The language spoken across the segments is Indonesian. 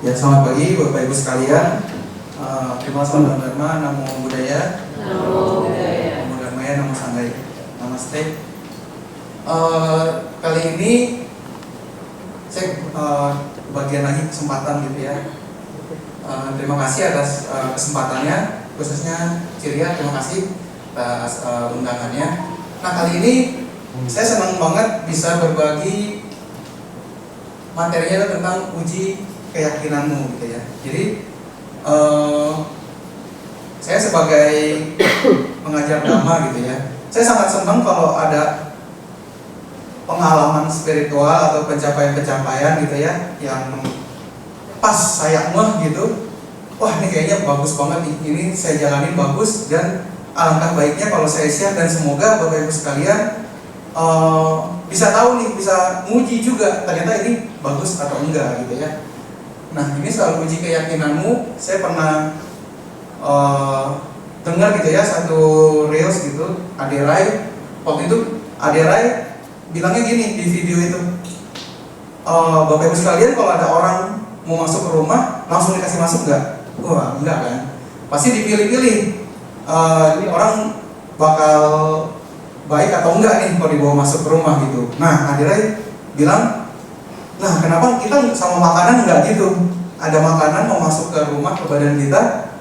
Ya, selamat pagi Bapak Ibu sekalian. Terima kasih Namo Dharma, Namo Buddhaya, Namo Buddhaya, Namo Dharmaya, Namo Sanghaya. Namaste. Kali ini saya bagian lagi kesempatan gitu ya. Terima kasih atas kesempatannya, khususnya Ciria, terima kasih atas undangannya. Nah, kali ini saya senang banget bisa berbagi materinya tentang uji keyakinanmu gitu ya. Jadi saya sebagai pengajar dhamma gitu ya, saya sangat senang kalau ada pengalaman spiritual atau pencapaian-pencapaian gitu ya, yang pas saya ngeh gitu, wah ini kayaknya bagus banget nih, ini saya jalanin bagus, dan alangkah baiknya kalau saya share, dan semoga Bapak Ibu sekalian bisa tahu nih, bisa nguji juga ternyata ini bagus atau enggak gitu ya. Nah, ini soal uji keyakinanmu, saya pernah dengar gitu ya, satu reels gitu, Aderai. Waktu itu Aderai bilangnya gini di video itu, Bapak Ibu sekalian, kalau ada orang mau masuk ke rumah, langsung dikasih masuk nggak? Wah, enggak kan? Pasti dipilih-pilih, ini orang bakal baik atau enggak nih kalau dibawa masuk ke rumah gitu. Nah, Aderai bilang, nah, kenapa kita sama makanan enggak gitu? Ada makanan mau masuk ke rumah, ke badan kita,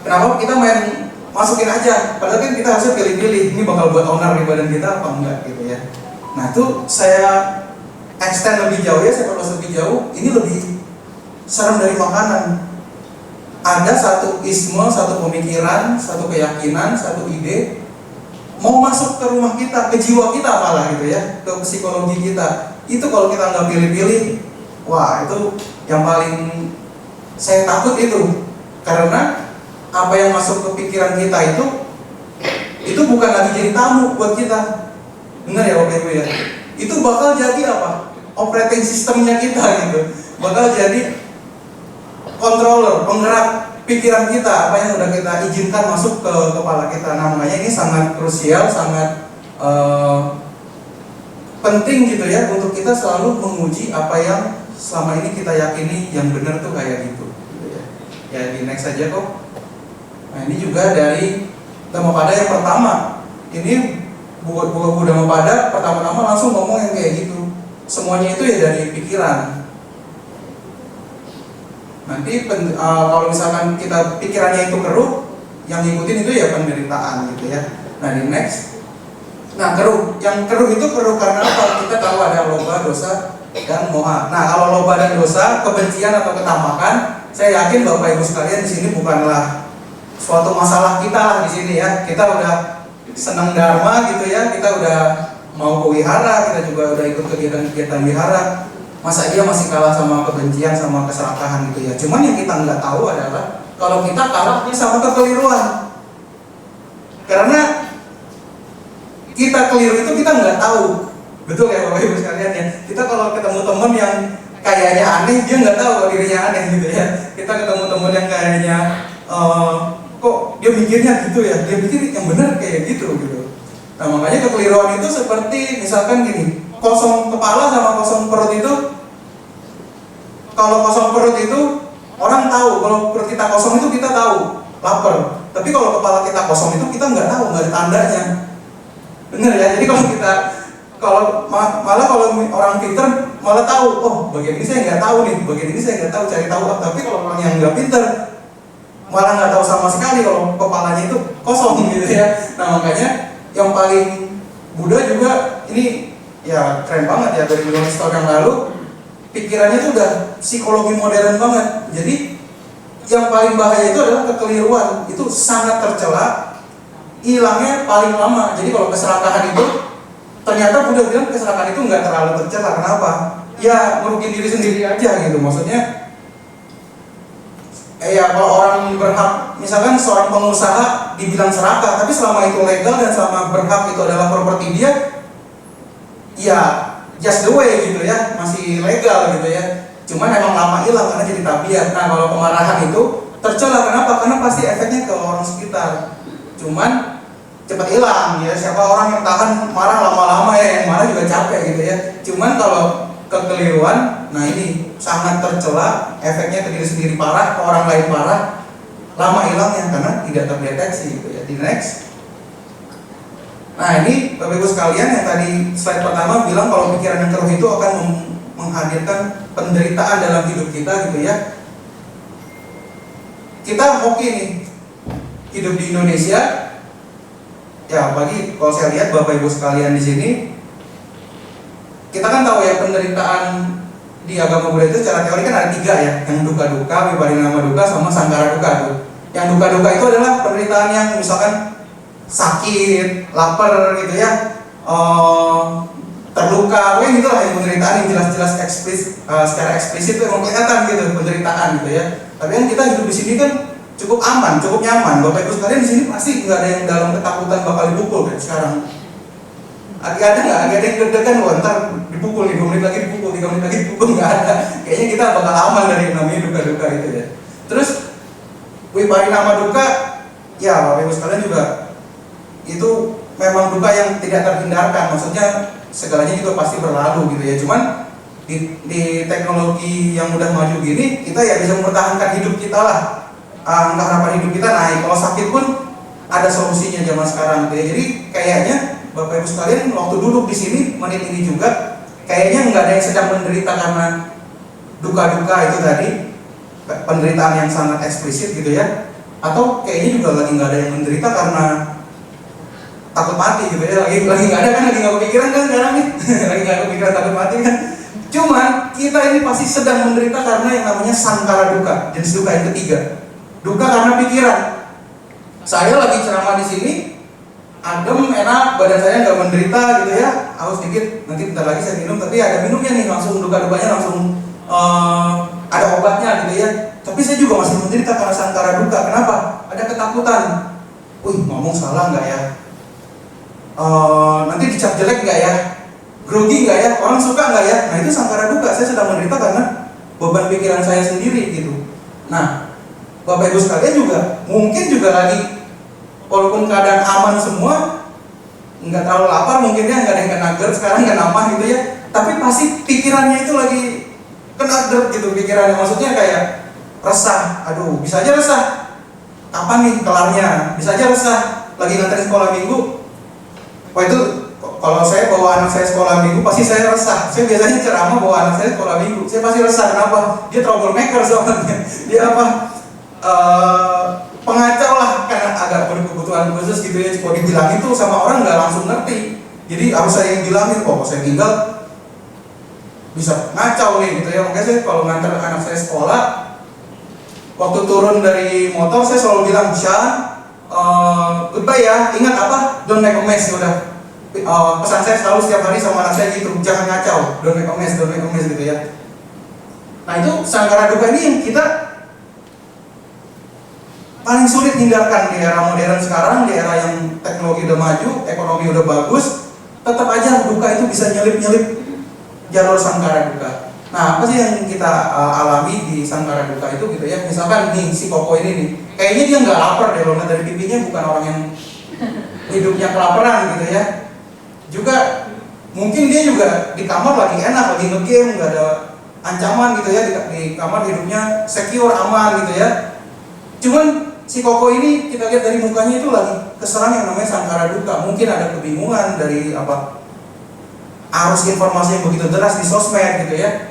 kenapa kita main masukin aja? Padahal kan kita harusnya pilih-pilih, ini bakal buat owner di badan kita apa enggak gitu ya. Nah, itu saya extend lebih jauh ya, saya perluas lebih jauh. Ini lebih serem dari makanan. Ada satu isme, satu pemikiran, satu keyakinan, satu ide mau masuk ke rumah kita, ke jiwa kita malah gitu ya, ke psikologi kita. Itu kalau kita nggak pilih-pilih, wah itu yang paling saya takut itu. Karena apa yang masuk ke pikiran kita itu bukan lagi jadi tamu buat kita. Benar ya Bapak Ibu ya? Itu bakal jadi apa? Operating sistemnya kita gitu. Bakal jadi controller, penggerak pikiran kita, apa yang udah kita izinkan masuk ke kepala kita. Nah, makanya ini sangat krusial, sangat penting gitu ya, untuk kita selalu menguji apa yang selama ini kita yakini yang benar tuh kayak gitu ya. Ya, di next saja kok. Nah, ini juga dari Dhammapada yang pertama. Ini buku Dhammapada pertama-tama langsung ngomong yang kayak gitu. Semuanya itu ya dari pikiran. Nanti kalau misalkan kita pikirannya itu keruh, yang ngikutin itu ya penderitaan gitu ya. Nah, di next. Nah, yang keruh itu keruh karena apa? Kita tahu ada loba, dosa, dan moha. Nah, kalau loba dan dosa, kebencian atau ketamakan, saya yakin Bapak Ibu sekalian di sini bukanlah suatu masalah kita lah di sini ya. Kita udah senang dharma gitu ya, kita udah mau ke wihara, kita juga udah ikut kegiatan-kegiatan wihara. Masa dia masih kalah sama kebencian, sama keserakahan gitu ya. Cuman yang kita nggak tahu adalah kalau kita kalahnya sama kekeliruan. Karena kita keliru itu kita nggak tahu, betul ya Bapak Ibu sekalian ya. Kita kalau ketemu teman yang kayaknya aneh, dia nggak tahu kalau dirinya aneh gitu ya. Kita ketemu teman yang kayaknya kok dia mikirnya gitu ya, dia pikir yang benar kayak gitu gitu. Nah, makanya kekeliruan itu seperti misalkan gini, kosong kepala sama kosong perut itu. Kalau kosong perut itu orang tahu, kalau perut kita kosong itu kita tahu lapar. Tapi kalau kepala kita kosong itu kita nggak tahu, nggak ada tandanya. Bener ya, jadi malah kalau orang pinter malah tahu, oh bagian ini saya nggak tahu nih, bagian ini saya nggak tahu, cari tahu. Tapi kalau orang yang nggak pinter malah nggak tahu sama sekali kalau kepalanya itu kosong gitu ya. Nah, makanya yang paling Buddha juga ini ya keren banget ya, dari miliaran tahun yang lalu pikirannya itu udah psikologi modern banget. Jadi yang paling bahaya itu adalah kekeliruan, itu sangat tercela. Hilangnya paling lama. Jadi kalau keserakahan itu, ternyata Buddha bilang keserakahan itu nggak terlalu tercela. Kenapa? Ya merugikan diri sendiri aja gitu. Maksudnya, ya kalau orang berhak, misalkan seorang pengusaha dibilang serakah, tapi selama itu legal dan selama berhak itu adalah properti dia, ya just the way gitu ya, masih legal gitu ya. Cuman emang lama hilang karena jadi tabiat. Nah, kalau kemarahan itu tercela. Kenapa? Karena pasti efeknya ke orang sekitar. Cuman cepat hilang ya. Siapa orang yang tahan marah lama-lama ya, yang marah juga capek gitu ya. Cuman kalau kekeliruan, nah ini sangat tercela, efeknya ke diri sendiri parah, ke orang lain parah, lama hilangnya karena tidak terdeteksi gitu ya. Di next. Nah ini Bapak Ibu sekalian yang tadi slide pertama bilang kalau pikiran yang keruh itu akan menghadirkan penderitaan dalam hidup kita gitu ya. Kita hoki nih hidup di Indonesia. Ya bagi kalau saya lihat Bapak Ibu sekalian di sini, kita kan tahu ya penderitaan di agama Buddha itu secara teori kan ada 3 ya, yang duka-duka, viparinama duka, sama sangkara duka tuh. Yang duka-duka itu adalah penderitaan yang misalkan sakit, lapar gitu ya, terluka, pokoknya gitu lah yang penderitaan yang jelas-jelas secara eksplisit itu emang kelihatan gitu penderitaan gitu ya. Tapi kan kita hidup di sini kan cukup aman, cukup nyaman. Bapak Ibu sekalian di sini pasti nggak ada yang dalam ketakutan bakal dipukul kan sekarang. Ada nggak? Ada yang deg-degan loh, ntar dipukul, 2 menit lagi dipukul, 3 menit lagi dipukul, nggak ada. Kayaknya kita bakal aman dari yang namanya duka-duka itu ya. Terus viparinama duka, ya Bapak Ibu sekalian juga itu memang duka yang tidak terhindarkan. Maksudnya segalanya juga pasti berlalu gitu ya. Cuman di teknologi yang udah maju gini, kita ya bisa mempertahankan hidup kita lah. Angka harapan hidup kita naik. Kalau sakit pun ada solusinya zaman sekarang gitu ya. Jadi kayaknya Bapak Ibu sekalian waktu duduk di sini menit ini juga kayaknya nggak ada yang sedang menderita karena duka-duka itu tadi, penderitaan yang sangat eksplisit gitu ya. Atau kayaknya juga lagi nggak ada yang menderita karena takut mati gitu ya. Lagi nggak ada kan, lagi nggak kepikiran kan sekarang nih. Lagi nggak kepikiran takut mati kan. Cuman kita ini pasti sedang menderita karena yang namanya sangkara duka, jenis duka yang ketiga. Duka karena pikiran. Saya lagi ceramah di sini, adem, enak, badan saya nggak menderita gitu ya. Haus dikit, nanti bentar lagi saya minum, tapi ada minumnya nih, langsung duka-dukanya langsung ada obatnya gitu ya. Tapi saya juga masih menderita karena sangkara duka. Kenapa? Ada ketakutan. Wih, ngomong salah nggak ya? Nanti dicap jelek nggak ya? Grogi nggak ya? Orang suka nggak ya? Nah itu sangkara duka. Saya sedang menderita karena beban pikiran saya sendiri gitu. Nah, Bapak Ibu sekalian juga mungkin juga lagi walaupun keadaan aman semua, nggak terlalu lapar mungkin ya, nggak ada yang kena GERD sekarang, nggak nambah gitu ya. Tapi pasti pikirannya itu lagi kena GERD gitu pikirannya. Maksudnya kayak resah. Aduh, bisa aja resah. Kapan nih kelarnya? Bisa aja resah. Lagi nganterin sekolah minggu. Wah itu kalau saya bawa anak saya sekolah minggu pasti saya resah. Saya biasanya ceramah bawa anak saya sekolah minggu. Saya pasti resah. Kenapa? Dia troublemaker soalnya. Dia apa? Pengacau lah karena agak berkebutuhan khusus gitu ya. Kalau dibilang itu sama orang nggak langsung ngerti. Jadi harus saya yang bilangin kok. Saya tinggal bisa ngacau nih gitu ya. Makanya saya kalau nganter anak saya sekolah, waktu turun dari motor saya selalu bilang, Sean, goodbye ya. Ingat apa? Don't make a mess. Udah. Pesan saya selalu setiap hari sama anak saya gitu, jangan ngacau, don't make a mess gitu ya. Nah itu sangkara duka ini yang kita paling sulit hindarkan di era modern sekarang, di era yang teknologi udah maju, ekonomi udah bagus, tetap aja duka itu bisa nyelip-nyelip jalur sangkara duka. Nah apa sih yang kita alami di sangkara duka itu gitu ya? Misalkan nih si Koko ini nih, kayaknya dia nggak lapar deh, loh dari pipinya bukan orang yang hidupnya kelaparan gitu ya. Juga mungkin dia juga di kamar lagi enak, lagi nge-game, nggak ada ancaman gitu ya, di kamar hidupnya secure, aman gitu ya. Cuman si Koko ini kita lihat dari mukanya itu lagi keserang yang namanya sangkara duka. Mungkin ada kebingungan dari apa, arus informasi yang begitu deras di sosmed gitu ya.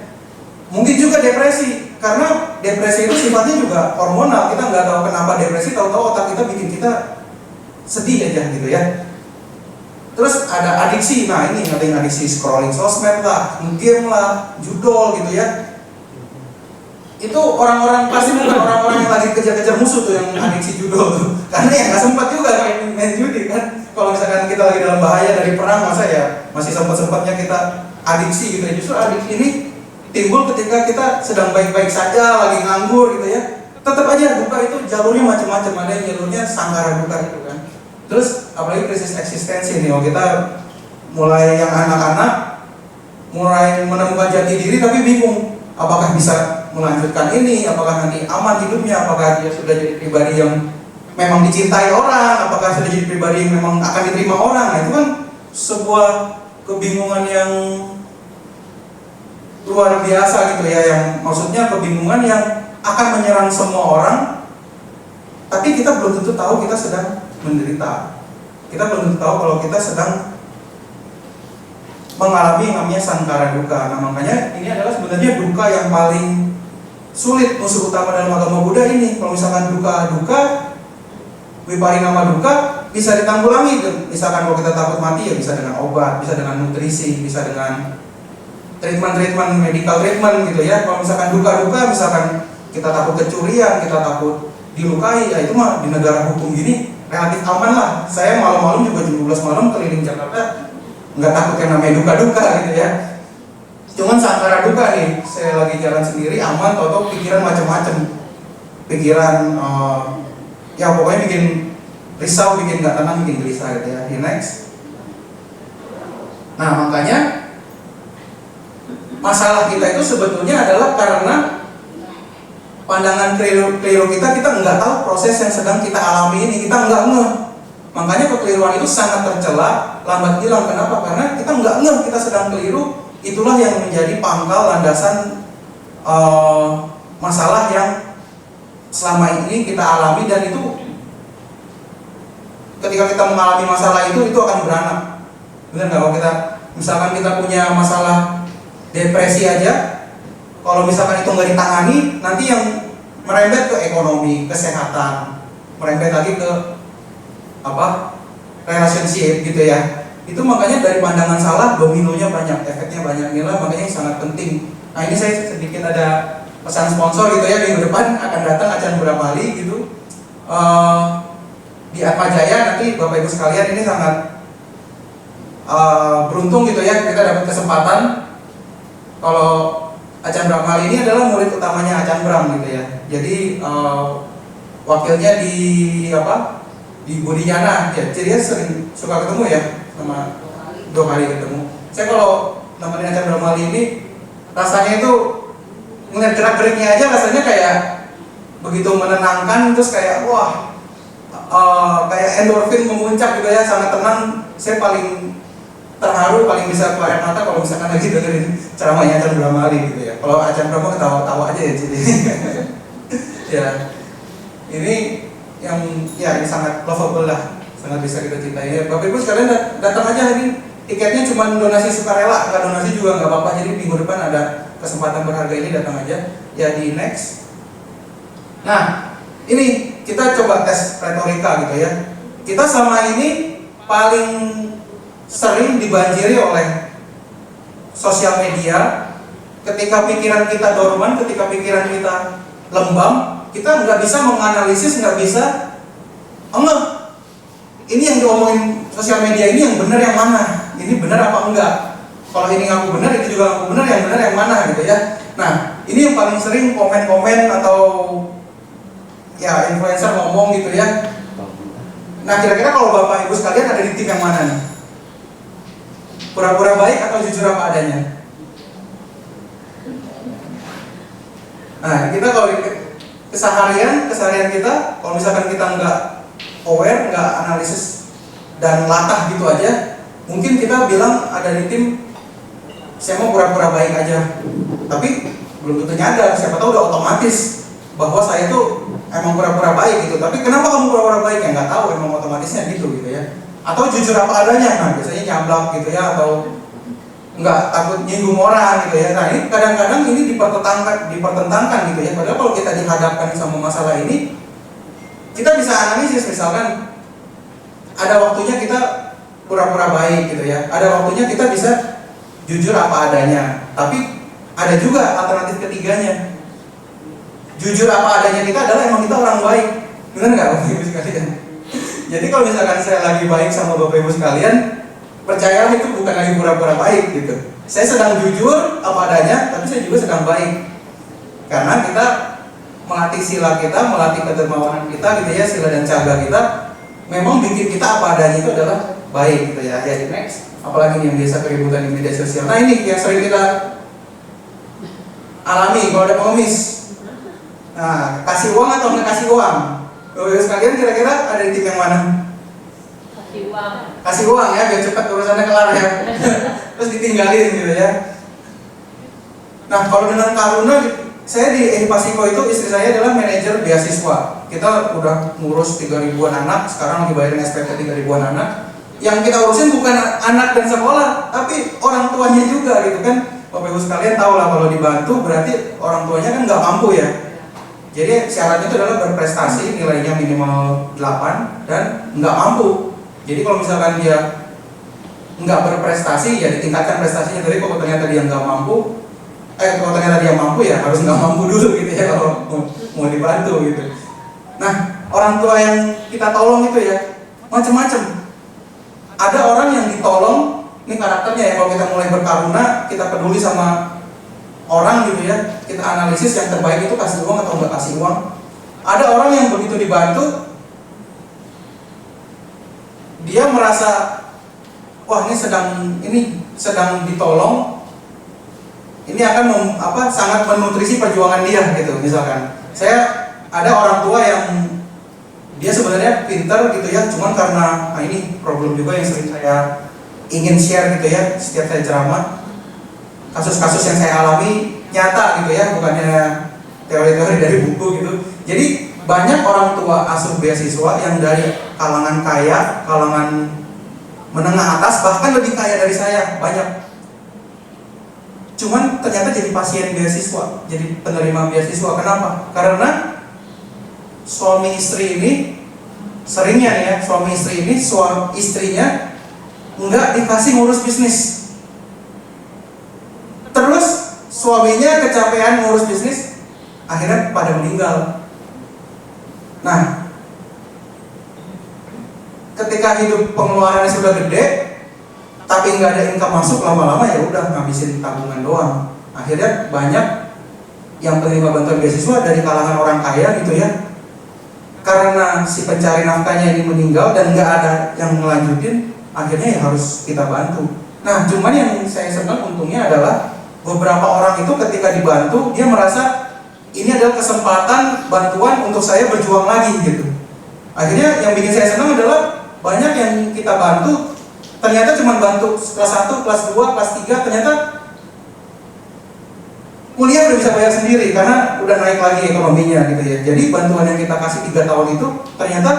Mungkin juga depresi, karena depresi itu sifatnya juga hormonal. Kita nggak tahu kenapa depresi, tahu-tahu otak kita bikin kita sedih aja gitu ya. Terus ada adiksi, nah ini ada yang adiksi scrolling sosmed lah, game lah, judol gitu ya. Itu orang-orang pasti bukan orang-orang yang lagi kejar-kejar musuh tuh yang adiksi judol tuh. Karena ya nggak sempat juga main judi kan. Kalau misalkan kita lagi dalam bahaya dari perang, masa ya masih sempat-sempatnya kita adiksi gitu ya. Justru adiksi ini timbul ketika kita sedang baik-baik saja, lagi nganggur gitu ya. Tetap aja duka itu jalurnya macam-macam, ada yang jalurnya sangkara duka gitu kan. Terus apalagi krisis eksistensi nih, kalau kita mulai yang anak-anak mulai menemukan jati diri tapi bingung apakah bisa melanjutkan ini, apakah nanti aman hidupnya, apakah dia sudah jadi pribadi yang memang dicintai orang, apakah sudah jadi pribadi yang memang akan diterima orang. Nah itu kan sebuah kebingungan yang luar biasa gitu ya, yang maksudnya kebingungan yang akan menyerang semua orang, tapi kita belum tentu tahu kita sedang menderita. Kita belum tentu tahu kalau kita sedang mengalami yang namanya sangkara duka. Nah makanya ini adalah sebenarnya duka yang paling sulit, musuh utama dalam agama Buddha ini. Kalau misalkan duka, wiparinama duka bisa ditanggulangi. Misalkan kalau kita takut mati ya bisa dengan obat, bisa dengan nutrisi, bisa dengan treatment medical treatment gitu ya. Kalau misalkan duka, misalkan kita takut kecurian, kita takut dilukai, ya itu mah di negara hukum gini relatif aman lah. Saya malam-malam juga jam 12 malam keliling Jakarta nggak takut yang namanya duka gitu ya. Cuman sangkara duka nih, saya lagi jalan sendiri aman, tau-tau pikiran macam-macam, pikiran ya pokoknya bikin risau, bikin nggak tenang, bikin gelisah gitu ya. Di next. Nah makanya masalah kita itu sebetulnya adalah karena pandangan keliru kita nggak tahu proses yang sedang kita alami ini, kita nggak ngeh. Makanya kekeliruan itu sangat tercela, lambat hilang. Kenapa? Karena kita nggak ngeh kita sedang keliru. Itulah yang menjadi pangkal landasan masalah yang selama ini kita alami, dan itu ketika kita mengalami masalah itu akan beranak. Benar nggak? Kalau kita misalkan kita punya masalah depresi aja, kalau misalkan itu nggak ditangani, nanti yang merembet ke ekonomi, kesehatan, merembet lagi ke relationship gitu ya. Itu makanya dari pandangan salah dominonya banyak, efeknya banyak. Inilah makanya sangat penting. Nah ini saya sedikit ada pesan sponsor gitu ya, minggu depan akan datang Acan Brahmali gitu di Atmajaya. Nanti Bapak Ibu sekalian ini sangat beruntung gitu ya, kita dapat kesempatan. Kalau Acan Brahmali ini adalah murid utamanya Acan Bram gitu ya. Jadi wakilnya di Budiana ya, jadi dia sering suka ketemu ya, sama 2 kali ketemu. Saya kalau nemenin Acan Brahmali ini rasanya itu ngeliat gerak-geriknya aja rasanya kayak begitu menenangkan, terus kayak wah kayak endorfin memuncak gitu ya, sangat tenang. Saya paling terharu, paling bisa keluar air mata kalau misalkan lagi dengerin ceramahnya Acan Brahmali gitu ya. Kalau Acan Brahmali ketawa-tawa aja ya jadi ya ini yang ya ini sangat lovable lah, sangat bisa kita cintai ya. Bapak Ibu sekalian datang aja, ini tiketnya cuma donasi sukarela, nggak donasi juga nggak apa-apa. Jadi minggu depan ada kesempatan berharga ini, datang aja ya. Di next. Nah ini kita coba tes retorika gitu ya. Kita selama ini paling sering dibanjiri oleh sosial media. Ketika pikiran kita dorman, ketika pikiran kita lembam, kita nggak bisa menganalisis, nggak bisa ini yang diomongin sosial media ini yang benar yang mana, ini benar apa enggak. Kalau ini ngaku benar, itu juga ngaku benar, yang benar yang mana gitu ya. Nah ini yang paling sering komen-komen atau ya influencer ngomong gitu ya. Nah kira-kira kalau Bapak Ibu sekalian ada di tim yang mana nih? Pura-pura baik atau jujur apa adanya? Nah kita kalau keseharian kita, kalau misalkan kita nggak aware, nggak analisis dan latah gitu aja, mungkin kita bilang ada di tim saya mau pura-pura baik aja, tapi belum tentu nyadar, siapa tahu udah otomatis bahwa saya tuh emang pura-pura baik gitu. Tapi kenapa kamu pura-pura baik? Ya nggak tahu, emang otomatisnya gitu ya. Atau jujur apa adanya, nah biasanya nyablak gitu ya, atau nggak takut nyinggung orang gitu ya. Nah ini kadang-kadang ini dipertentangkan gitu ya. Padahal kalau kita dihadapkan sama masalah ini, kita bisa analisis. Misalkan ada waktunya kita pura-pura baik gitu ya, ada waktunya kita bisa jujur apa adanya. Tapi ada juga alternatif ketiganya, jujur apa adanya kita adalah emang kita orang baik. Benar nggak Bapak Ibu sekalian? Jadi kalau misalkan saya lagi baik sama Bapak Ibu sekalian, percayalah itu bukan lagi pura-pura baik gitu. Saya sedang jujur apa adanya, tapi saya juga sedang baik. Karena kita melatih sila kita, melatih kedermawanan kita gitu ya, sila dan caga kita, memang bikin kita apa adanya itu adalah baik gitu ya. Jadi next, apalagi yang biasa keributan di media sosial. Nah ini yang sering kita alami kalau ada pengemis. Nah, kasih uang atau nggak kasih uang? Bapak sekalian kira-kira ada di tim yang mana? Kasih uang. Kasih uang ya, biar cepat urusannya kelar ya. Terus ditinggalin gitu ya. Nah, kalau dengan karuna, saya di Edipasiko itu istri saya adalah manajer beasiswa. Kita udah ngurus 3.000-an anak, sekarang lagi bayarin SPP 3.000-an anak. Yang kita urusin bukan anak dan sekolah, tapi orang tuanya juga gitu kan. Bapak Ibu sekalian tahu lah kalau dibantu berarti orang tuanya kan nggak mampu ya. Jadi syaratnya itu adalah berprestasi, nilainya minimal 8 dan nggak mampu. Jadi kalau misalkan dia nggak berprestasi ya ditingkatkan prestasinya. Tapi kalau ternyata dia nggak mampu, kalau ternyata dia mampu ya harus nggak mampu dulu gitu ya kalau mau dibantu gitu. Nah, orang tua yang kita tolong itu ya macam-macam. Ada orang yang ditolong, ini karakternya ya, kalau kita mulai berkaruna, kita peduli sama orang gitu ya, kita analisis yang terbaik itu kasih uang atau nggak kasih uang. Ada orang yang begitu dibantu, dia merasa wah ini sedang ditolong, ini akan sangat menutrisi perjuangan dia gitu. Misalkan saya ada orang tua yang dia sebenarnya pintar gitu ya, cuman karena ini problem juga yang sering saya ingin share gitu ya setiap saya ceramah, kasus-kasus yang saya alami nyata gitu ya, bukannya teori-teori dari buku gitu. Jadi banyak orang tua asuh beasiswa yang dari kalangan kaya, kalangan menengah atas, bahkan lebih kaya dari saya, banyak. Cuman ternyata jadi pasien beasiswa, jadi penerima beasiswa. Kenapa? Karena suami istri ini seringnya nih ya, suami istri ini istrinya nggak dikasih ngurus bisnis. Terus suaminya kecapean ngurus bisnis, akhirnya pada meninggal. Nah, ketika hidup pengeluarannya sudah gede, tapi nggak ada income masuk, lama-lama ya udah ngabisin tabungan doang. Akhirnya banyak yang penerima bantuan beasiswa dari kalangan orang kaya gitu ya. Karena si pencari nafkahnya ini meninggal dan nggak ada yang melanjutin, akhirnya ya harus kita bantu. Nah, cuman yang saya senang untungnya adalah beberapa orang itu ketika dibantu, dia merasa ini adalah kesempatan bantuan untuk saya berjuang lagi gitu. Akhirnya yang bikin saya senang adalah banyak yang kita bantu, ternyata cuma bantu kelas 1, kelas 2, kelas 3, ternyata kuliah udah bisa bayar sendiri karena udah naik lagi ekonominya gitu ya. Jadi bantuan yang kita kasih 3 tahun itu ternyata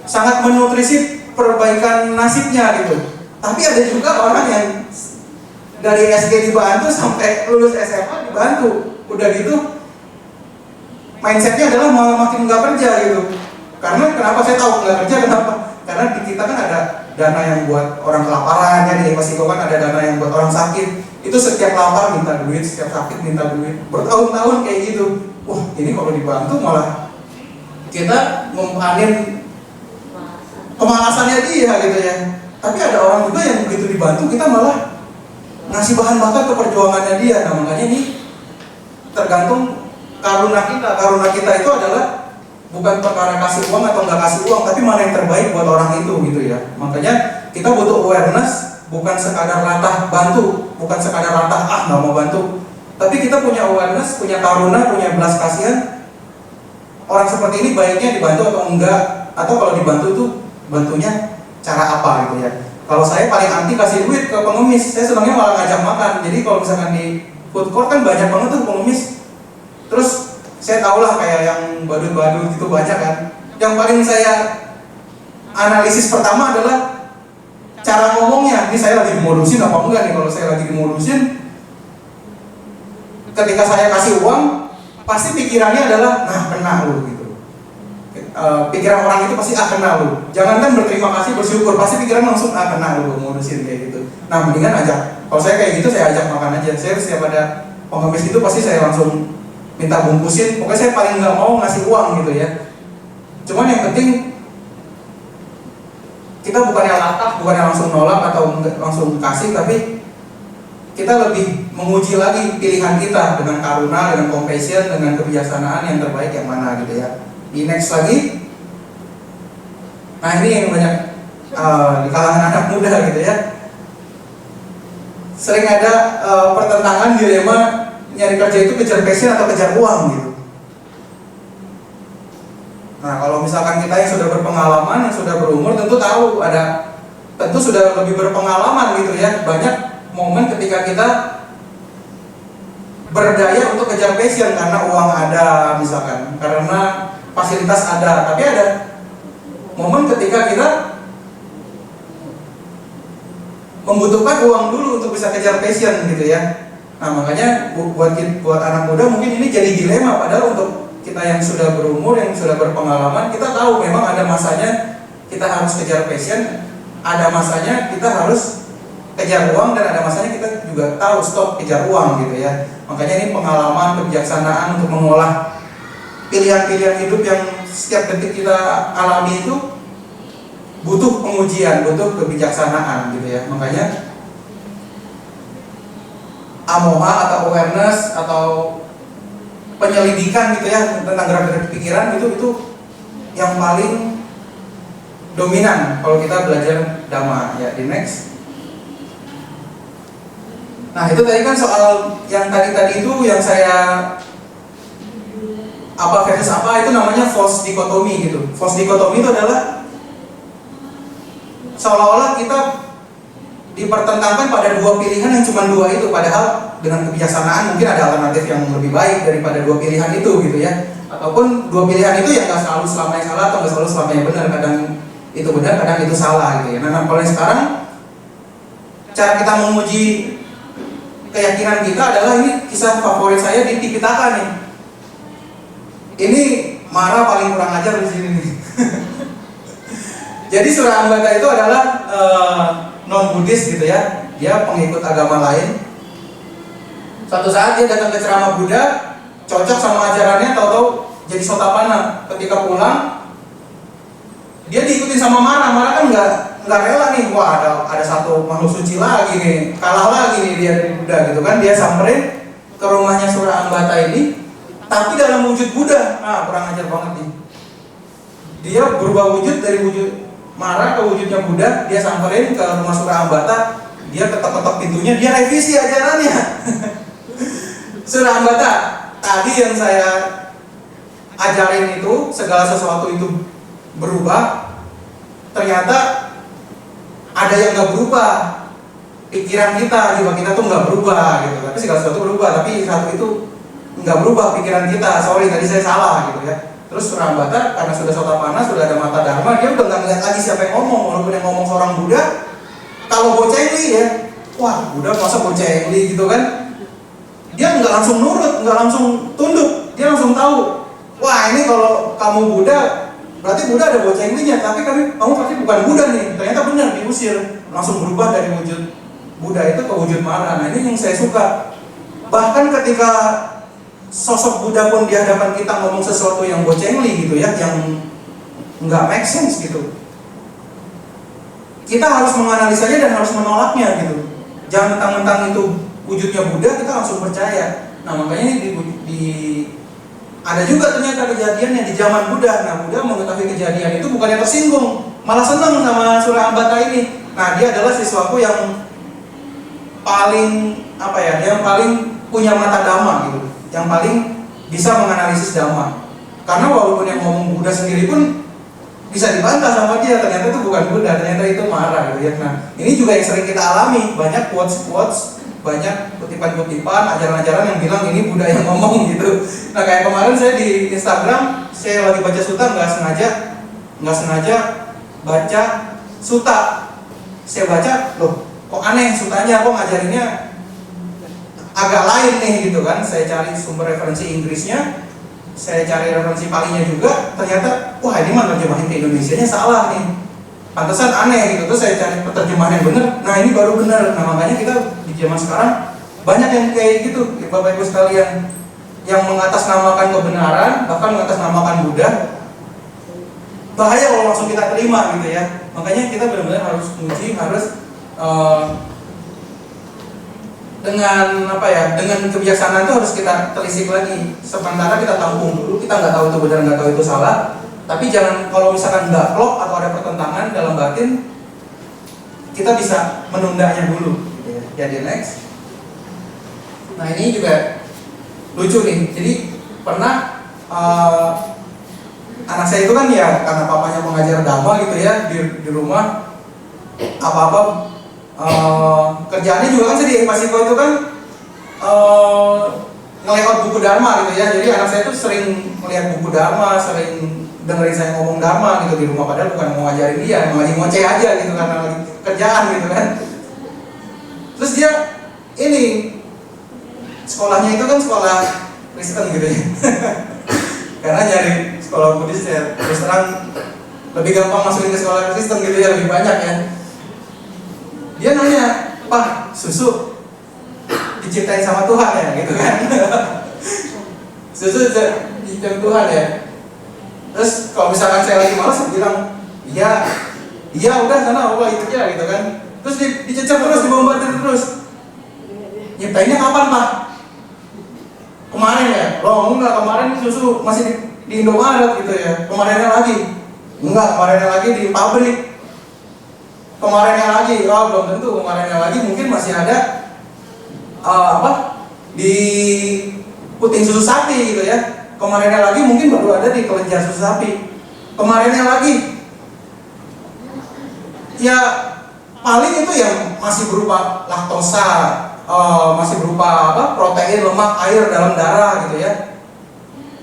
sangat menutrisi perbaikan nasibnya gitu. Tapi ada juga orang yang dari SD dibantu sampai lulus SMA dibantu, udah gitu mindsetnya adalah malah makin nggak kerja gitu. Karena kenapa saya tahu nggak kerja? Kenapa? Karena di kita kan ada dana yang buat orang kelaparan ya, di Edipasiko kan ada dana yang buat orang sakit. Itu setiap lapar minta duit, setiap sakit minta duit, bertahun-tahun kayak gitu. Wah, ini kalau dibantu malah kita mempanin kemalasannya dia gitu ya. Tapi ada orang juga yang begitu dibantu kita malah ngasih bahan bakar ke perjuangannya dia. Nah, makanya ini tergantung karuna kita. Karuna kita itu adalah bukan perkara kasih uang atau nggak kasih uang, tapi mana yang terbaik buat orang itu gitu ya. Makanya kita butuh awareness, bukan sekadar latah bantu, bukan sekadar latah nggak mau bantu, tapi kita punya awareness, punya karuna, punya belas kasihan. Orang seperti ini baiknya dibantu atau enggak, atau kalau dibantu tuh bantunya cara apa gitu ya. Kalau saya paling anti kasih duit ke pengemis, saya senangnya malah ngajak makan. Jadi kalau misalkan di food court kan banyak banget tuh pengemis. Terus saya tahulah kayak yang badut-badut gitu banyak kan. Yang paling saya analisis pertama adalah cara ngomongnya. Ini saya lagi dimodusin apa enggak nih? Kalau saya lagi dimodusin, ketika saya kasih uang, pasti pikirannya adalah nah kena lu gitu. Pikiran orang itu pasti kena lu. Jangankan berterima kasih, bersyukur, pasti pikiran langsung kena lu modusin kayak gitu. Nah, mendingan ajak. Kalau saya kayak gitu saya ajak makan aja. Saya setiap ada pengemis itu pasti saya langsung minta bungkusin. Pokoknya saya paling nggak mau ngasih uang gitu ya. Cuman yang penting kita bukannya latah, bukannya langsung nolak atau langsung kasih, tapi kita lebih menguji lagi pilihan kita dengan karuna, dengan compassion, dengan kebijaksanaan yang terbaik yang mana gitu ya. Di next lagi. Nah, ini yang banyak di kalangan anak muda gitu ya. Sering ada pertentangan dilema nyari kerja itu kejar passion atau kejar uang gitu. Nah, kalau misalkan kita yang sudah berpengalaman, yang sudah berumur, tentu sudah lebih berpengalaman gitu ya. Banyak momen ketika kita berdaya untuk kejar passion karena uang ada misalkan, karena fasilitas ada, tapi ada momen ketika kita membutuhkan uang dulu untuk bisa kejar passion gitu ya. Nah makanya buat anak muda mungkin ini jadi dilema, padahal untuk kita yang sudah berumur, yang sudah berpengalaman, kita tahu memang ada masanya kita harus kejar passion, ada masanya kita harus kejar uang, dan ada masanya kita juga tahu stop kejar uang gitu ya. Makanya ini pengalaman, kebijaksanaan untuk mengolah pilihan-pilihan hidup yang setiap detik kita alami itu butuh pengujian, butuh kebijaksanaan gitu ya. Makanya AMOHA atau awareness atau penyelidikan gitu ya tentang gerak-gerik pikiran itu yang paling dominan kalau kita belajar Dhamma ya. Di next. Nah itu tadi kan soal yang tadi itu yang saya apa versus apa, itu namanya false dichotomy gitu. False dichotomy itu adalah seolah-olah kita dipertentangkan pada dua pilihan yang cuma dua itu, padahal dengan kebijaksanaan mungkin ada alternatif yang lebih baik daripada dua pilihan itu gitu ya. Ataupun dua pilihan itu yang nggak selalu selamanya salah atau nggak selalu selamanya benar, kadang itu benar, kadang itu salah gitu ya. Nah kalau sekarang cara kita menguji keyakinan kita adalah ini kisah favorit saya di Tipitaka nih. Ini Mara paling kurang ajar di sini nih. Jadi Surambata itu adalah non-Buddhis gitu ya, dia pengikut agama lain. Suatu saat dia datang ke ceramah Buddha, cocok sama ajarannya, tahu-tahu jadi Sotapanna. Ketika pulang, dia diikutin sama Mara. Mara kan nggak rela nih, wah ada satu makhluk suci lagi nih, kalah lagi nih dia dari Buddha gitu kan. Dia samperin ke rumahnya Surambata ini, tapi dalam wujud Buddha. Nah kurang ajar banget nih. Dia berubah wujud dari wujud Mara ke wujudnya Buddha. Dia samperin ke rumah Surambata, dia ketok-ketok pintunya, dia revisi ajarannya. Surambata, tadi yang saya ajarin itu segala sesuatu itu berubah, ternyata ada yang nggak berubah. Pikiran kita, jiwa kita tuh nggak berubah gitu. Tapi segala sesuatu berubah, tapi satu itu nggak berubah, pikiran kita. Sorry tadi saya salah gitu ya. Terus Surambata karena sudah Sotapanna, sudah ada mata dharma, dia udah nggak ngeliat lagi siapa yang ngomong. Walaupun yang ngomong seorang Buddha, kalau Bocengli ya, wah Buddha masa Bocengli gitu kan. Dia nggak langsung nurut, nggak langsung tunduk, dia langsung tahu. Wah ini kalau kamu Buddha, berarti Buddha ada Bocenglinya, tapi kamu pasti bukan Buddha nih. Ternyata benar, diusir, langsung berubah dari wujud Buddha itu ke wujud Mara. Nah ini yang saya suka. Bahkan ketika sosok Buddha pun di hadapan kita ngomong sesuatu yang Bocengli gitu ya, yang nggak make sense gitu, kita harus menganalisanya dan harus menolaknya gitu. Jangan mentang-mentang itu wujudnya Buddha kita langsung percaya. Nah makanya ada juga ternyata kejadian yang di zaman Buddha. Nah Buddha mengetahui kejadian itu bukannya tersinggung, malah senang sama Surambata ini. Nah dia adalah siswaku yang paling yang paling punya mata dhamma gitu, yang paling bisa menganalisis dhamma. Karena walaupun yang ngomong Buddha sendiri pun bisa dibantah sama dia, ternyata itu bukan Buddha, ternyata itu Mara gitu ya. Nah ini juga yang sering kita alami, banyak quotes, banyak kutipan-kutipan, ajaran-ajaran yang bilang ini Buddha yang ngomong gitu. Nah kayak kemarin saya di Instagram, saya lagi baca suta, nggak sengaja baca suta. Saya baca, loh kok aneh sutanya, kok ngajarinnya agak lain nih gitu kan. Saya cari sumber referensi Inggrisnya, saya cari referensi Palinya juga, ternyata wah ini mah terjemahin ke Indonesianya salah nih, pantesan aneh gitu. Terus saya cari penerjemahan yang benar, nah ini baru benar. Nah makanya kita di zaman sekarang banyak yang kayak gitu Bapak Ibu sekalian, yang mengatasnamakan kebenaran, bahkan mengatasnamakan Buddha. Bahaya kalau langsung kita terima gitu ya. Makanya kita benar-benar harus uji, harus dengan dengan kebijaksanaan itu harus kita telisik lagi. Sementara kita tampung dulu, kita nggak tahu itu benar, nggak tahu itu salah. Tapi jangan, kalau misalkan nggak klop atau ada pertentangan dalam batin, kita bisa menundanya dulu. Jadi next. Nah ini juga lucu nih. Jadi pernah anak saya itu kan ya karena papanya mengajar dhamma gitu ya di rumah, kerjaannya juga kan sedih. Masiko itu kan nge-layout buku Dharma gitu ya. Jadi anak saya tuh sering melihat buku Dharma, sering dengerin saya ngomong Dharma gitu di rumah, padahal bukan mau ngajarin dia, emang lagi ngoceh aja gitu karena lagi kerjaan gitu kan. Terus dia ini sekolahnya itu kan sekolah Kristen gitu ya. Karena nyari sekolah Buddhis ya terus terang lebih gampang masukin ke sekolah Kristen gitu ya, lebih banyak ya. Dia nanya, "Pak, susu diciptain sama Tuhan ya?" gitu kan. Susu diciptain Tuhan ya. Terus kalau misalkan saya lagi malas, saya bilang, iya udah sana Allah itu aja gitu kan. Terus dicecer terus, dibombardir terus. Nyiptainnya kapan Pak? Kemarin ya? Loh enggak, kemarin susu masih di Indomaret gitu ya. Kemarinnya lagi? Enggak, kemarinnya lagi di pabrik. Kemarinnya lagi? Oh belum tentu, kemarinnya lagi mungkin masih ada di puting susu sapi gitu ya. Kemarinnya lagi mungkin baru ada di kelenjar susu sapi. Kemarinnya lagi ya paling itu yang masih berupa laktosa, masih berupa protein, lemak, air dalam darah gitu ya.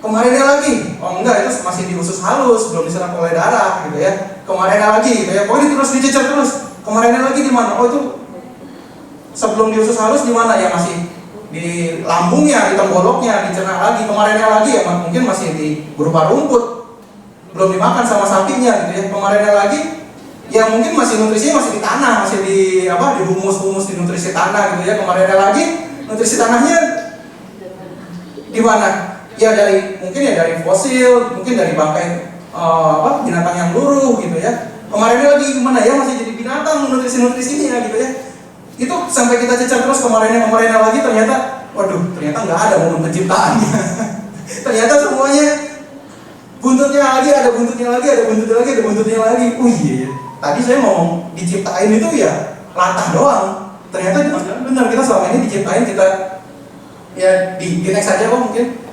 Kemarinnya lagi, oh enggak, itu masih di usus halus, belum diserap oleh darah gitu ya. Kemarinnya lagi gitu ya, pokoknya terus dicecer terus. Kemarinnya lagi di mana? Oh itu sebelum di usus halus di mana ya, masih di lambungnya, di tenggoroknya, dicerna lagi. Kemarinnya lagi ya mungkin masih di berupa rumput, belum dimakan sama sapinya gitu ya. Kemarinnya lagi ya mungkin masih nutrisinya masih di tanah, masih di di humus-humus, di nutrisi tanah gitu ya. Kemarinnya lagi nutrisi tanahnya di mana? Ya mungkin dari fosil, mungkin dari bangkai binatang yang luruh gitu ya. Kemarinnya lagi gimana ya, masih jadi binatang nutrisi-nutrisinya gitu ya. Itu sampai kita cecer terus kemarinnya lagi, ternyata ternyata nggak ada momen penciptaannya. Ternyata semuanya buntutnya lagi, ada buntutnya lagi, ada buntutnya lagi, ada buntutnya lagi. Iya. Tadi saya ngomong diciptain itu ya latah doang. Ternyata benar, kita selama ini diciptain, kita ya di next aja kok mungkin.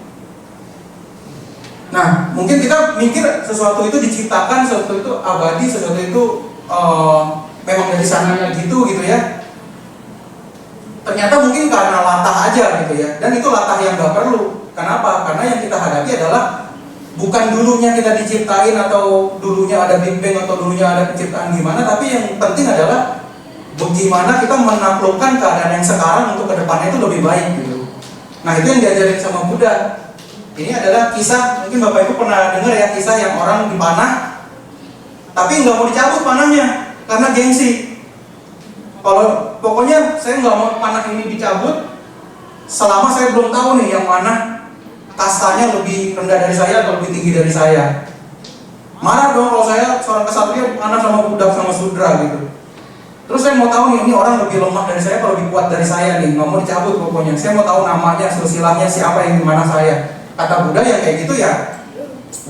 Nah, mungkin kita mikir sesuatu itu diciptakan, sesuatu itu abadi, sesuatu itu memang dari sananya gitu ya. Ternyata mungkin karena latah aja gitu ya, dan itu latah yang gak perlu. Kenapa? Karena yang kita hadapi adalah bukan dulunya kita diciptain atau dulunya ada Big Bang atau dulunya ada penciptaan gimana, tapi yang penting adalah bagaimana kita menaklukkan keadaan yang sekarang untuk kedepannya itu lebih baik gitu. Nah itu yang diajarin sama Buddha. Ini adalah kisah, mungkin Bapak Ibu pernah dengar ya, kisah yang orang dipanah tapi nggak mau dicabut panahnya karena gengsi. Kalau pokoknya saya nggak mau panah ini dicabut selama saya belum tahu nih yang mana kastanya lebih rendah dari saya atau lebih tinggi dari saya. Marah dong kalau saya seorang kesatria panah sama budak sama sudra gitu. Terus saya mau tahu nih, ini orang lebih lemah dari saya atau lebih kuat dari saya nih, nggak mau dicabut pokoknya. Saya mau tahu namanya, silsilahnya, siapa yang dimana saya. Kata Buddha yang kayak gitu ya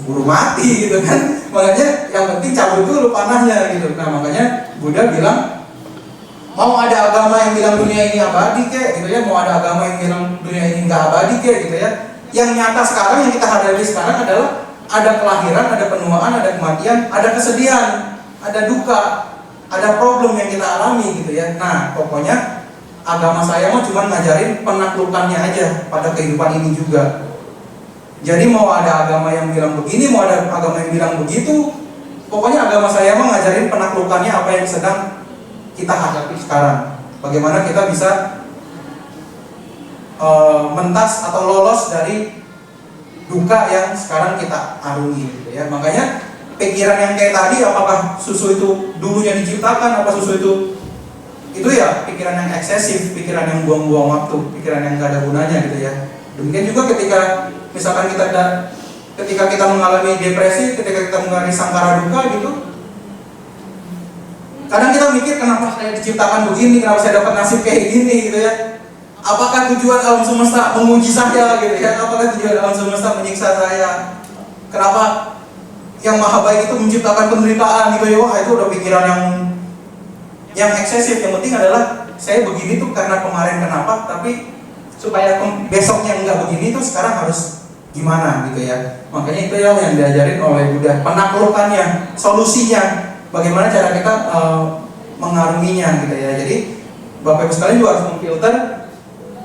buru mati gitu kan. Makanya yang penting cabut dulu panahnya gitu. Nah makanya Buddha bilang, mau ada agama yang bilang dunia ini abadi kek gitu ya, mau ada agama yang bilang dunia ini nggak abadi kek gitu ya. Yang nyata sekarang, yang kita hadapi sekarang adalah ada kelahiran, ada penuaan, ada kematian, ada kesedihan, ada duka, ada problem yang kita alami gitu ya. Nah pokoknya agama saya mah cuma ngajarin penaklukannya aja pada kehidupan ini juga. Jadi mau ada agama yang bilang begini, mau ada agama yang bilang begitu, pokoknya agama saya mah ngajarin penaklukannya apa yang sedang kita hadapi sekarang. Bagaimana kita bisa mentas atau lolos dari duka yang sekarang kita arungi gitu ya. Makanya pikiran yang kayak tadi, apakah susu itu dulunya diciptakan, apa susu itu ya pikiran yang eksesif, pikiran yang buang-buang waktu, pikiran yang gak ada gunanya gitu ya. Demikian juga ketika misalkan ketika kita mengalami depresi, ketika kita mengalami sangkara duka gitu, kadang kita mikir kenapa saya diciptakan begini, kenapa saya dapat nasib kayak gini gitu ya. Apakah tujuan alam semesta menguji saya gitu ya? Apakah tujuan alam semesta menyiksa saya? Kenapa yang maha baik itu menciptakan penderitaan gitu ya? Wah itu udah pikiran yang eksesif. Yang penting adalah saya begini tuh karena kemarin kenapa, tapi supaya besoknya enggak begini tuh sekarang harus gimana gitu ya. Makanya itu yang diajarin oleh Buddha, penaklukannya, solusinya, bagaimana cara kita mengarunginya gitu ya. Jadi Bapak Ibu sekalian juga harus memfilter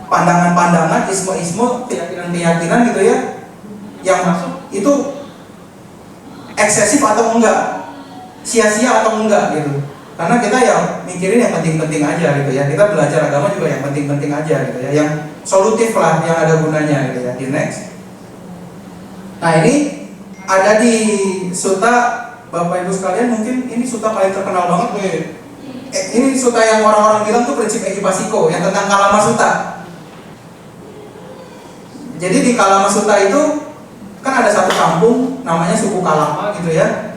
pandangan-pandangan, isme-isme, keyakinan-keyakinan gitu ya, yang masuk itu eksesif atau enggak, sia-sia atau enggak gitu. Karena kita ya mikirin yang penting-penting aja gitu ya. Kita belajar agama juga yang penting-penting aja gitu ya, yang solutif lah, yang ada gunanya gitu ya. Di next. Nah ini ada di Sutta, Bapak Ibu sekalian, mungkin ini Sutta paling terkenal banget. Ini Sutta yang orang-orang bilang tuh prinsip Ejipasiko, yang tentang Kalama Sutta. Jadi di Kalama Sutta itu kan ada satu kampung namanya suku Kalama gitu ya.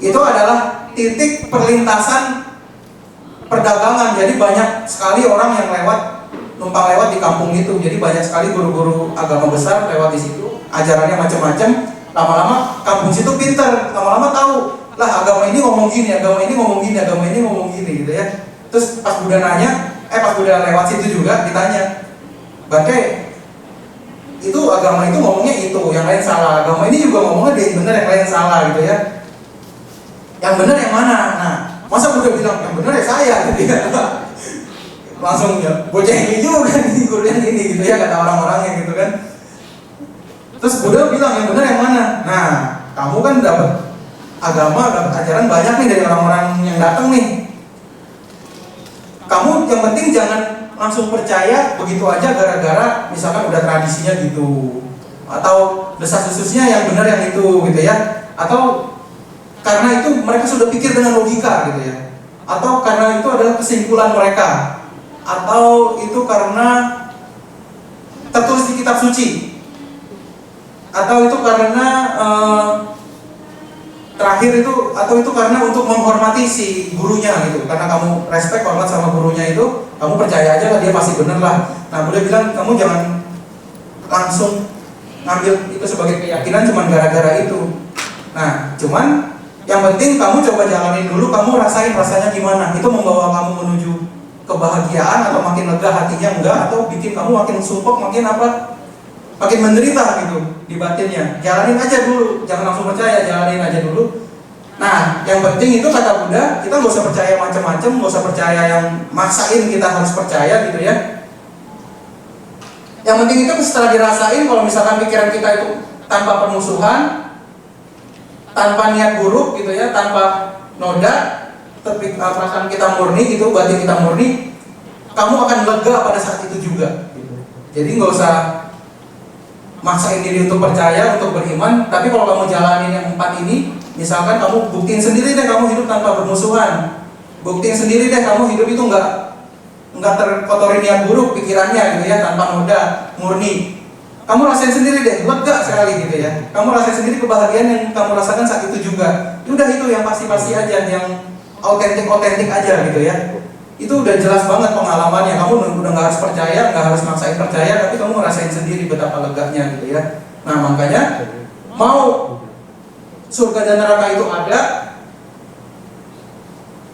Itu adalah titik perlintasan perdagangan. Jadi banyak sekali orang yang numpang lewat di kampung itu. Jadi banyak sekali guru-guru agama besar lewat di situ. Ajarannya macam-macam. Lama-lama kampung situ pintar. Lama-lama tahu lah agama ini ngomong gini, agama ini ngomong gini, agama ini ngomong gini gitu ya. Terus pas Buddha pas Buddha lewat situ juga ditanya, Bangke, itu agama itu ngomongnya itu, yang lain salah. Agama ini juga ngomongnya dia benar, yang lain salah gitu ya. Yang benar yang mana? Nah, masa Buddha bilang yang benar ya saya gitu ya. Langsung ya, bocah ini juga nih guru yang ini gitu ya, kata orang-orangnya gitu kan. Terus Buddha bilang yang benar yang mana? Nah, kamu kan dapat agama, dapat ajaran banyak nih dari orang-orang yang datang nih. Kamu yang penting jangan langsung percaya begitu aja gara-gara misalkan udah tradisinya gitu, atau desas-desusnya yang benar yang itu gitu ya, atau karena itu mereka sudah pikir dengan logika gitu ya, atau karena itu adalah kesimpulan mereka, atau itu karena tertulis di kitab suci, atau itu karena terakhir itu, atau itu karena untuk menghormati si gurunya gitu, karena kamu respect, hormat sama gurunya itu, kamu percaya aja lah dia pasti bener lah. Nah Buddha bilang kamu jangan langsung ngambil itu sebagai keyakinan cuman gara-gara itu. Nah cuman yang penting kamu coba jalanin dulu, kamu rasain rasanya gimana, itu membawa kamu menuju kebahagiaan atau makin lega hatinya enggak, atau bikin kamu makin sumpek, makin apa, makin menderita gitu di batinnya. Jalanin aja dulu, jangan langsung percaya, jalanin aja dulu. Nah, yang penting itu kata Buddha, kita nggak usah percaya macam-macam, nggak usah percaya yang maksain kita harus percaya gitu ya. Yang penting itu setelah dirasain, kalau misalkan pikiran kita itu tanpa permusuhan, tanpa niat buruk gitu ya, tanpa noda, tapi perasaan kita murni gitu, batin kita murni, kamu akan lega pada saat itu juga. Gitu. Jadi nggak usah maksain diri untuk percaya, untuk beriman. Tapi kalau kamu jalanin yang 4 ini, misalkan kamu buktiin sendiri deh kamu hidup tanpa bermusuhan, buktiin sendiri deh kamu hidup itu nggak terkotori niat buruk pikirannya gitu ya, tanpa noda, murni. Kamu rasain sendiri deh, lega sekali gitu ya. Kamu rasain sendiri kebahagiaan yang kamu rasakan saat itu juga. Udah itu yang pasti-pasti aja, yang autentik aja gitu ya. Itu udah jelas banget pengalamannya. Kamu udah nggak harus percaya, nggak harus maksain percaya, tapi kamu ngerasain sendiri betapa leganya gitu ya. Nah makanya mau surga dan neraka itu ada,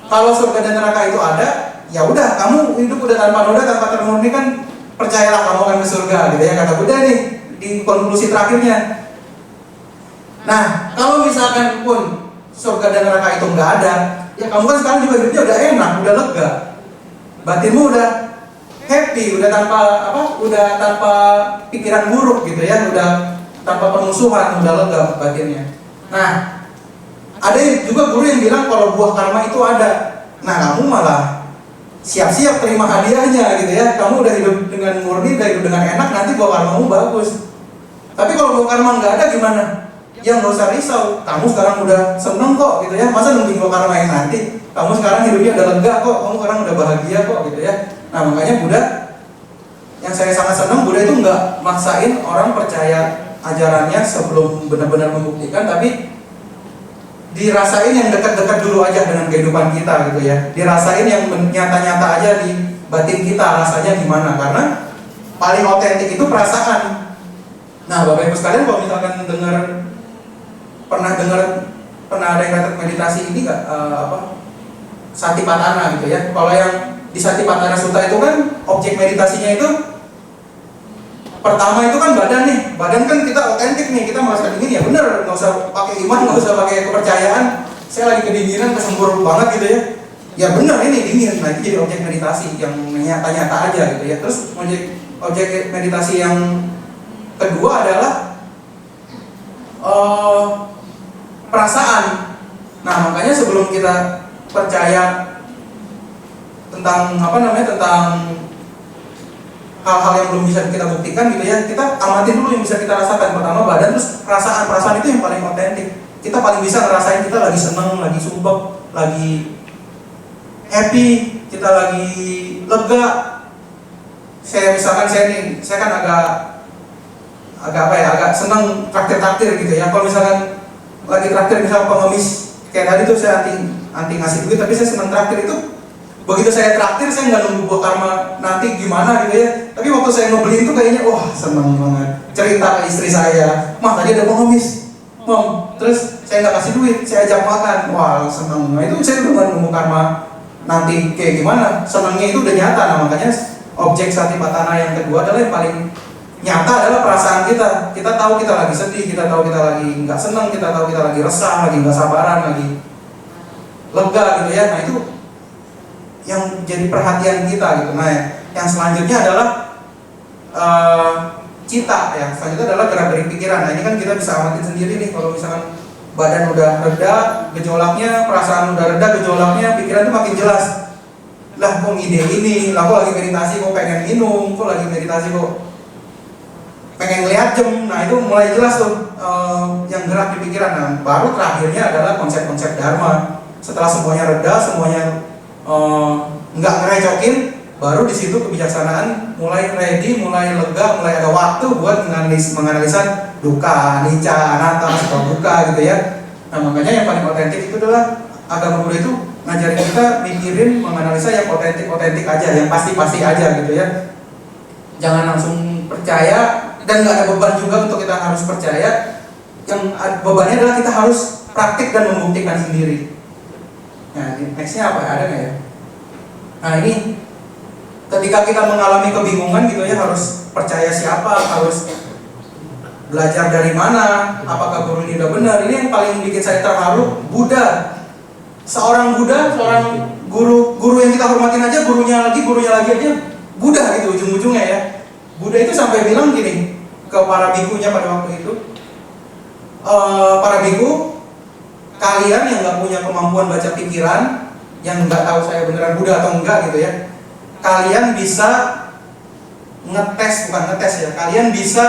kalau surga dan neraka itu ada, ya udah kamu hidup udah tanpa noda, tanpa termurni kan, percayalah kamu akan ke surga gitu ya, kata Buddha nih di konklusi terakhirnya. Nah kalau misalkan pun surga dan neraka itu nggak ada, ya kamu kan sekarang juga hidupnya udah enak, udah lega, batinmu udah happy, udah tanpa pikiran buruk gitu ya, udah tanpa permusuhan, udah lega batinnya. Nah, ada juga guru yang bilang kalau buah karma itu ada. Nah, kamu malah siap-siap terima hadiahnya gitu ya. Kamu udah hidup dengan murni, udah hidup dengan enak, nanti buah karmamu bagus. Tapi kalau buah karma nggak ada gimana? Ya nggak usah risau. Kamu sekarang udah seneng kok gitu ya. Masa nungguin buah karma yang nanti? Kamu sekarang hidupnya udah lega kok. Kamu sekarang udah bahagia kok gitu ya. Nah, makanya Buddha, yang saya sangat senang, Buddha itu nggak maksain orang percaya ajarannya sebelum benar-benar membuktikan, tapi dirasain yang dekat-dekat dulu aja dengan kehidupan kita gitu ya. Dirasain yang nyata-nyata aja di batin kita rasanya gimana, karena paling otentik itu perasaan. Nah, Bapak Ibu sekalian, kalau misalkan pernah ada yang datang meditasi ini nggak, Satipatthana gitu ya. Kalau yang di Satipatthana Sutta itu kan objek meditasinya itu pertama itu kan badan nih, badan kan kita otentik nih, kita merasa dingin ya bener, nggak usah pakai iman, nggak usah pakai kepercayaan. Saya lagi kedinginan, kesembur banget gitu ya. ya benar ini dingin. Nah itu jadi objek meditasi yang nyata-nyata aja gitu ya. Terus objek meditasi yang kedua adalah perasaan. Nah makanya sebelum kita percaya tentang tentang hal-hal yang belum bisa kita buktikan gitu ya, kita amatin dulu yang bisa kita rasakan. Pertama badan, terus perasaan itu yang paling otentik. Kita paling bisa ngerasain kita lagi seneng, lagi sumpah, lagi happy, kita lagi lega. Saya kan agak seneng traktir gitu ya. Kalau misalkan lagi traktir, misalkan pengemis kayak tadi tuh, saya anti ngasih duit, tapi saya seneng traktir itu. Begitu saya traktir, saya nggak nunggu buah karma nanti gimana gitu ya. Tapi waktu saya ngebeliin tuh kayaknya wah seneng banget. Cerita ke istri saya, "Mah tadi ada pengemis, Mom." Terus saya nggak kasih duit, saya ajak makan, wah seneng. Nah itu saya udah nggak nunggu karma nanti kayak gimana. Senengnya itu udah nyata. Nah makanya objek satipatthana yang kedua adalah yang paling nyata adalah perasaan kita. Kita tahu kita lagi sedih, kita tahu kita lagi nggak seneng, kita tahu kita lagi resah, lagi nggak sabaran, lagi lega gitu ya. Nah itu yang jadi perhatian kita gitu. Nah yang selanjutnya adalah cita ya. Selanjutnya adalah gerak-gerik pikiran. Nah ini kan kita bisa amatin sendiri nih. Kalau misalkan badan udah reda gejolaknya, perasaan udah reda gejolaknya, pikiran tuh makin jelas. Lah kok ide ini, lah kok lagi meditasi kok pengen minum, kok lagi meditasi kok pengen ngeliat jam. Nah itu mulai jelas tuh yang gerak di pikiran. Nah baru terakhirnya adalah konsep-konsep dharma. Setelah semuanya reda, semuanya nggak ngerecokin, baru di situ kebijaksanaan mulai ready, mulai lega, mulai ada waktu buat menganalisa dukkha, anicca, anatta, suka duka gitu ya. Nah makanya yang paling otentik itu adalah agama Buddha itu ngajarin kita mikirin, menganalisa yang otentik aja, yang pasti aja gitu ya. Jangan langsung percaya, dan nggak ada beban juga untuk kita harus percaya. Yang bebannya adalah kita harus praktik dan membuktikan sendiri. Nah, nextnya apa? Ada nggak ya? Nah ini ketika kita mengalami kebingungan gitu ya, harus percaya siapa, harus belajar dari mana, apakah guru ini udah benar. Ini yang paling bikin saya terharu, Buddha. Seorang Buddha, seorang guru yang kita hormatin aja, gurunya lagi aja Buddha gitu ujung-ujungnya ya. Buddha itu sampai bilang gini ke para bikunya pada waktu itu, para biku, kalian yang nggak punya kemampuan baca pikiran, yang nggak tahu saya beneran Buddha atau enggak gitu ya, kalian bisa kalian bisa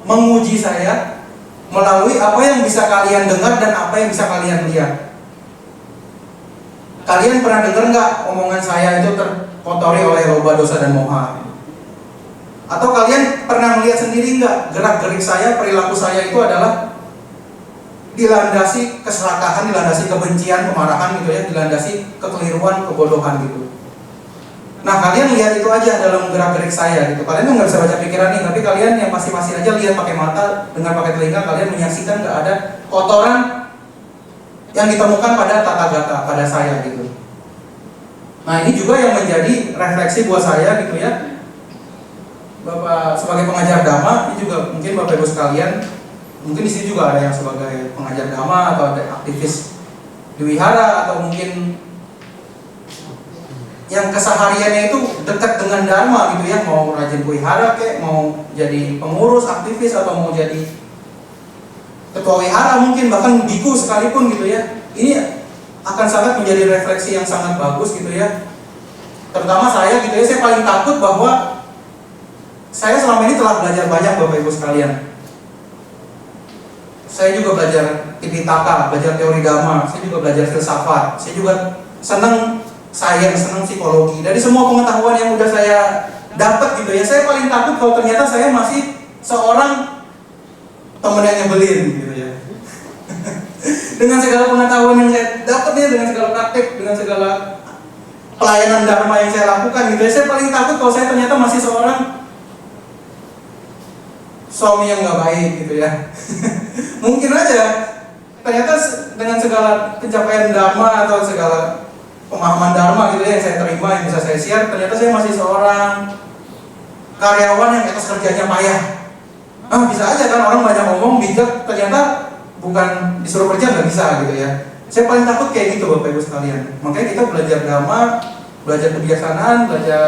menguji saya melalui apa yang bisa kalian dengar dan apa yang bisa kalian lihat. Kalian pernah dengar nggak omongan saya itu terkotori oleh loba, dosa dan moha? Atau kalian pernah melihat sendiri nggak gerak-gerik saya, perilaku saya itu adalah dilandasi keserakahan, dilandasi kebencian, kemarahan gitu ya, dilandasi kekeliruan, kebodohan gitu. Nah kalian lihat itu aja dalam gerak-gerik saya gitu. Kalian tuh nggak bisa baca pikiran nih, tapi kalian yang pasti aja lihat pakai mata, dengar pakai telinga, kalian menyaksikan nggak ada kotoran yang ditemukan pada tata gata, pada saya gitu. Nah ini juga yang menjadi refleksi buat saya gitu ya. Bapak sebagai pengajar dhamma, ini juga mungkin Bapak Ibu sekalian, mungkin di sini juga ada yang sebagai pengajar dhamma atau ada aktivis di wihara, atau mungkin yang kesehariannya itu dekat dengan dharma gitu ya, mau rajin wihara kayak, mau jadi pengurus, aktivis, atau mau jadi ketua wihara mungkin, bahkan biku sekalipun gitu ya. Ini akan sangat menjadi refleksi yang sangat bagus gitu ya. Terutama saya gitu ya, saya paling takut bahwa saya selama ini telah belajar banyak Bapak Ibu sekalian. Saya juga belajar Tipitaka, belajar teori dhamma, saya juga belajar filsafat, saya juga senang sains, senang psikologi. Dari semua pengetahuan yang udah saya dapat gitu ya, saya paling takut kalau ternyata saya masih seorang temen yang nyebelin gitu ya. Dengan segala pengetahuan yang saya dapat nih, dengan segala praktek, dengan segala pelayanan dharma yang saya lakukan gitu ya, saya paling takut kalau saya ternyata masih seorang suami yang nggak baik gitu ya. Mungkin aja ternyata dengan segala pencapaian dharma atau segala pemahaman dharma gitu ya yang saya terima, yang bisa saya share, ternyata saya masih seorang karyawan yang etos kerjanya payah. Bisa aja kan orang banyak ngomong bijak, ternyata bukan disuruh kerja nggak bisa gitu ya. Saya paling takut kayak gitu Bapak Ibu sekalian. Makanya kita belajar dhamma, belajar kebijaksanaan, belajar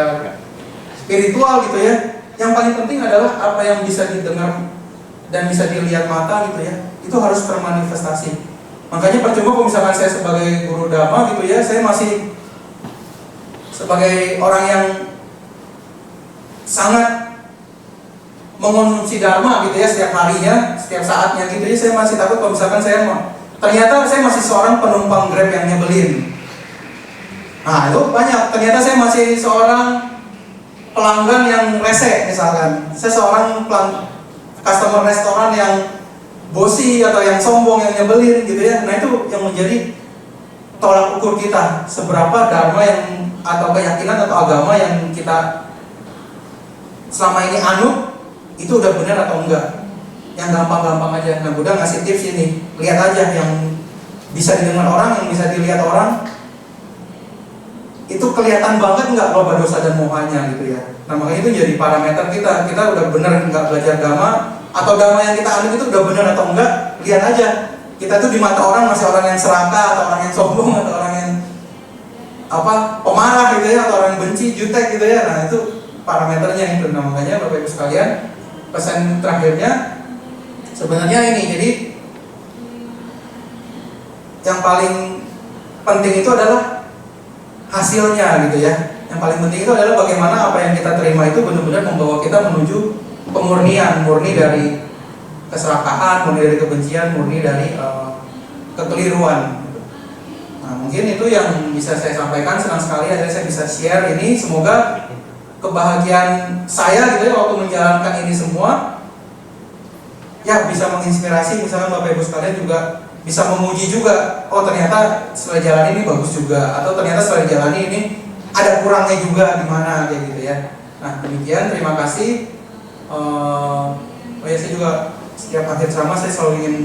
spiritual gitu ya. Yang paling penting adalah apa yang bisa didengar dan bisa dilihat mata gitu ya. Itu harus termanifestasi. Makanya percuma kalau misalkan saya sebagai guru dhamma gitu ya, saya masih sebagai orang yang sangat mengonsumsi dharma gitu ya setiap harinya, setiap saatnya gitu ya, saya masih takut kalau misalkan ternyata saya masih seorang penumpang Grab yang nyebelin. Nah itu banyak, ternyata saya masih seorang pelanggan yang rese misalkan. Saya seorang customer restoran yang bosi atau yang sombong, yang nyebelin gitu ya. Nah itu yang menjadi tolak ukur kita, seberapa dharma yang atau keyakinan atau agama yang kita selama ini anut itu udah benar atau enggak. Yang gampang-gampang aja. Nah Buddha ngasih tips ini, lihat aja yang bisa didengar orang, yang bisa dilihat orang, itu kelihatan banget nggak loba dosa dan mohanya gitu ya. Nah makanya itu jadi parameter kita udah benar nggak belajar dhamma, atau dhamma yang kita anut itu udah benar atau enggak. Lihat aja, kita tuh di mata orang masih orang yang serakah, atau orang yang sombong, atau orang yang pemarah gitu ya, atau orang yang benci, jutek gitu ya. Nah itu parameternya itu. Nah makanya Bapak Ibu sekalian, pesan terakhirnya sebenarnya ini, jadi yang paling penting itu adalah hasilnya gitu ya. Yang paling penting itu adalah bagaimana apa yang kita terima itu benar-benar membawa kita menuju pemurnian, murni dari keserakahan, murni dari kebencian, murni dari kekeliruan. Nah mungkin itu yang bisa saya sampaikan. Senang sekali akhirnya saya bisa share ini. Semoga kebahagiaan saya gitu ya waktu menjalankan ini semua ya bisa menginspirasi, misalkan Bapak Ibu sekalian juga bisa memuji juga, oh ternyata setelah jalan ini bagus juga, atau ternyata setelah jalan ini ada kurangnya juga di mana kayak gitu ya. Nah demikian, terima kasih. Saya juga setiap akhir ceramah saya selalu ingin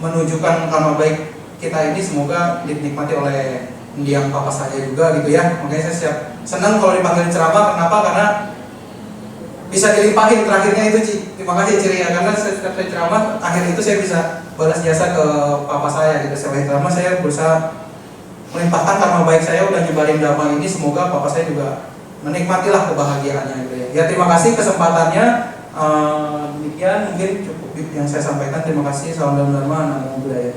menunjukkan nama baik kita ini, semoga dinikmati oleh mendiang papa saya juga gitu ya. Makanya saya siap senang kalau dipanggil ceramah. Kenapa? Karena bisa dilimpahin terakhirnya itu, Ci. Terima kasih Ciri ya, karena setiap saya ceramah akhir itu saya bisa balas jasa ke papa saya gitu. Setelah ceramah saya berusaha melimpahkan karma baik saya udah nyebarin dhamma ini, semoga papa saya juga menikmatilah kebahagiaannya gitu ya. Ya terima kasih kesempatannya. Demikian mungkin cukup yang saya sampaikan. Terima kasih. Salam Dhamma, Namo Buddhaya.